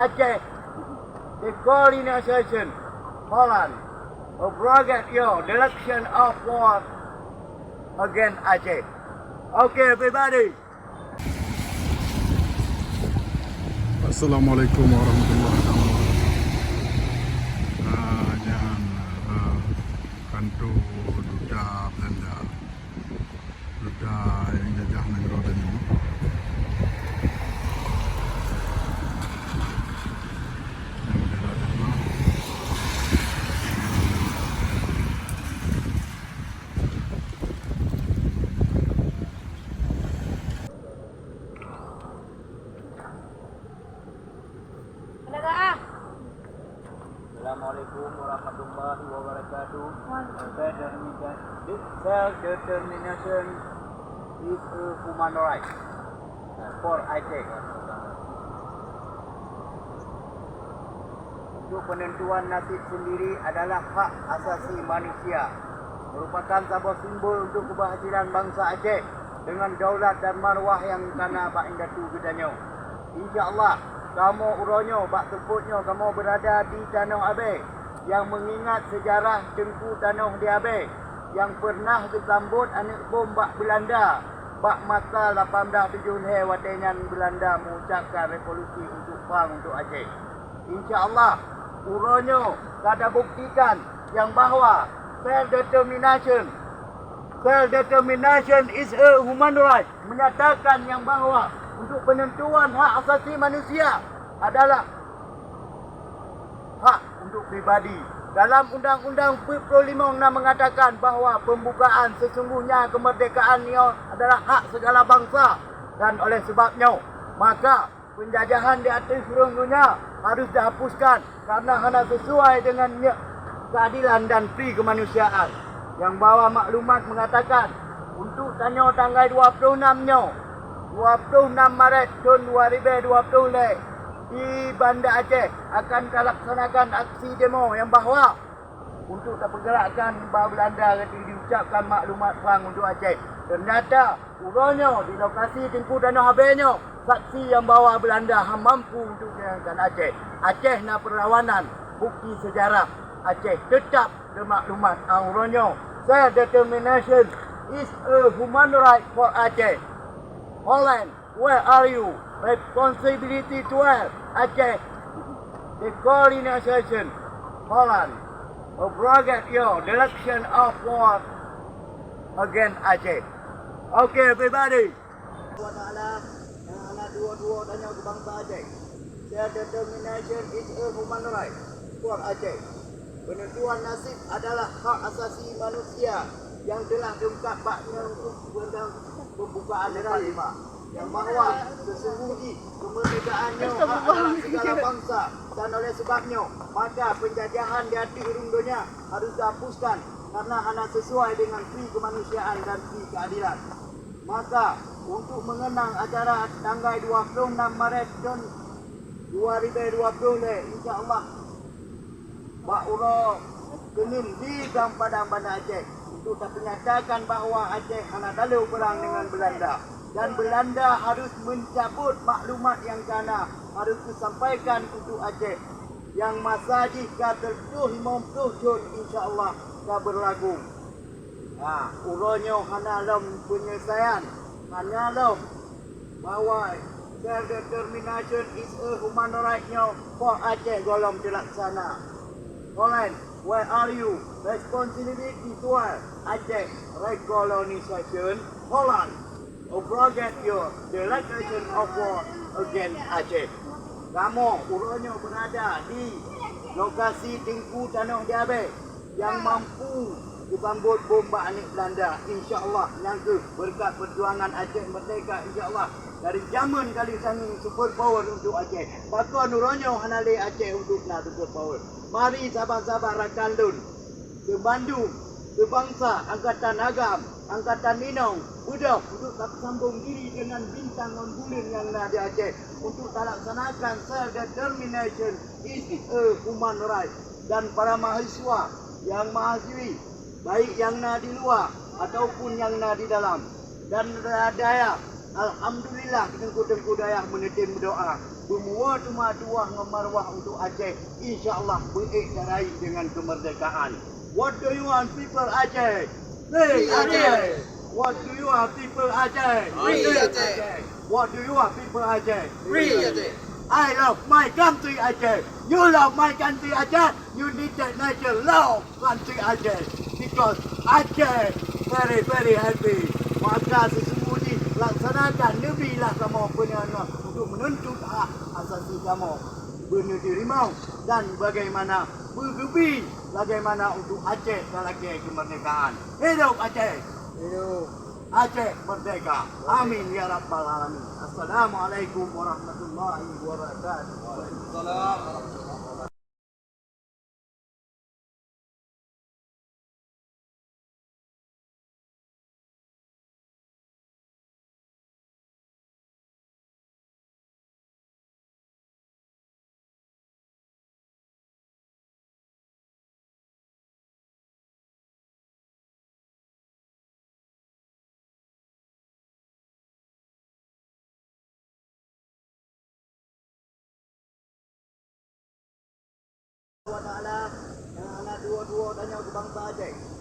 Aceh, the colonization, Holland, abrogated your direction of war against Aceh. Okay, everybody. Assalamualaikum warahmatullahi wabarakatuh. Yan, kanto duta Belanda, duta yang jajah negara ini. Assalamualaikum warahmatullahi wabarakatuh. Self-determination is a human right for Aceh. Untuk penentuan nasib sendiri adalah hak asasi manusia. Merupakan sebuah simbol untuk kebahagiaan bangsa Aceh dengan daulat dan marwah yang kana bak indatu gedanyo. InsyaAllah kamu uronyo, bak temputnyo, kamu berada di Tanah Abe yang mengingat sejarah Tengku Tanah di Abe yang pernah disambut anak bom bak Belanda bak masa 1870 watenyan Belanda mengucapkan revolusi untuk perang untuk Aceh. InsyaAllah uronyo kada buktikan yang bahawa self-determination is a human right, menyatakan yang bahawa untuk penentuan hak asasi manusia adalah hak untuk pribadi. Dalam Undang-Undang 45 mengatakan bahawa pembukaan sesungguhnya kemerdekaan ia adalah hak segala bangsa, dan oleh sebabnya maka penjajahan di atas seluruh dunia harus dihapuskan karena hanya sesuai dengan keadilan dan free kemanusiaan. Yang bawa maklumat mengatakan untuk tanya tanggal 26 Maret tahun 2020 di Banda Aceh akan dilaksanakan aksi demo yang bahawa untuk pergerakan Belanda diucapkan maklumat perang untuk Aceh. Ternyata uronyo di lokasi Tengku Tanah Abenyo saksi yang bawa Belanda mampu untuk menjalankan Aceh. Aceh na perlawanan, bukti sejarah Aceh tetap bermaklumat uronyo. Self-determination is a human right for Aceh. Holland, where are you? Responsibility to help Aceh. The colonization, Holland, abrogated your direction of war against Aceh. Okay, everybody. Allah Ta'ala yang anak dua-dua tanya ke bangsa Aceh. Self-determination is a human right for Aceh. Penentuan nasib adalah hak asasi manusia yang telah diungkapkannya untuk pembukaan Negara Lima, yang bahawa sesungguhnya kemerdekaannya adalah segala bangsa, dan oleh sebabnya maka penjajahan di hati dunia harus dihapuskan karena hanya sesuai dengan free kemanusiaan dan free keadilan. Maka untuk mengenang acara tanggal 26 Maret tahun 2020 insyaAllah Pak Uro kenim di Padang Banda Aceh untuk menyatakan bahawa Aceh hanya dalam perang dengan Belanda, dan Belanda harus mencabut maklumat yang kana harus disampaikan untuk Aceh yang masa jika tertuh 50 Jun insyaAllah tak berlaku. Uronyo hanya dalam penyelesaian, hanya dalam bahawa self-determination is a human right-nya for Aceh golong dilaksana. Holland, where are you? Responsibility to Aceh recolonization, Holland, abrogated your declaration of war against Aceh. Kamu uronyo berada di lokasi Tengku Tanah Diabe yang mampu disambut bomba anik Belanda. InsyaAllah nyangka berkat perjuangan Aceh merdeka insyaAllah dari zaman kali sanging super power untuk Aceh. Bahkan uronyo hanale Aceh untuk nak super power. Mari sahabat-sahabat rakan lun, ke Bandung, ke bangsa, Angkatan Agam, Angkatan Minang, Budak untuk tak sambung diri dengan bintang non-bulan yang ada di Aceh untuk tak laksanakan self-determination is a human right. Dan para mahasiswa yang mahasiswi, baik yang ada di luar ataupun yang ada di dalam, dan daya, alhamdulillah tengku-tengku daya menetim berdoa Bermua cuma tuah ngemarwah untuk Aceh. InsyaAllah beredarai dengan kemerdekaan. What do you want people Aceh? Free Aceh! What do you want people Aceh? Free Aceh! What do you want people Aceh? Free Aceh! I love my country Aceh. You love my country Aceh. You need that nature love country Aceh. Because Aceh very very happy. Maka sesungguhnya laksanakan nebilah kamu penyana untuk menuntut hak asasi kamu. Bernegeri rimau dan bagaimana bergebi bagaimana untuk Aceh dalam kemerdekaan. Hidup Aceh. Hidup Aceh merdeka. Amin ya rabbal alamin. Assalamualaikum warahmatullahi wabarakatuh. Waalaikumsalam. Wa ta'ala yang anak dua-dua tanya ke bangsa Aceh.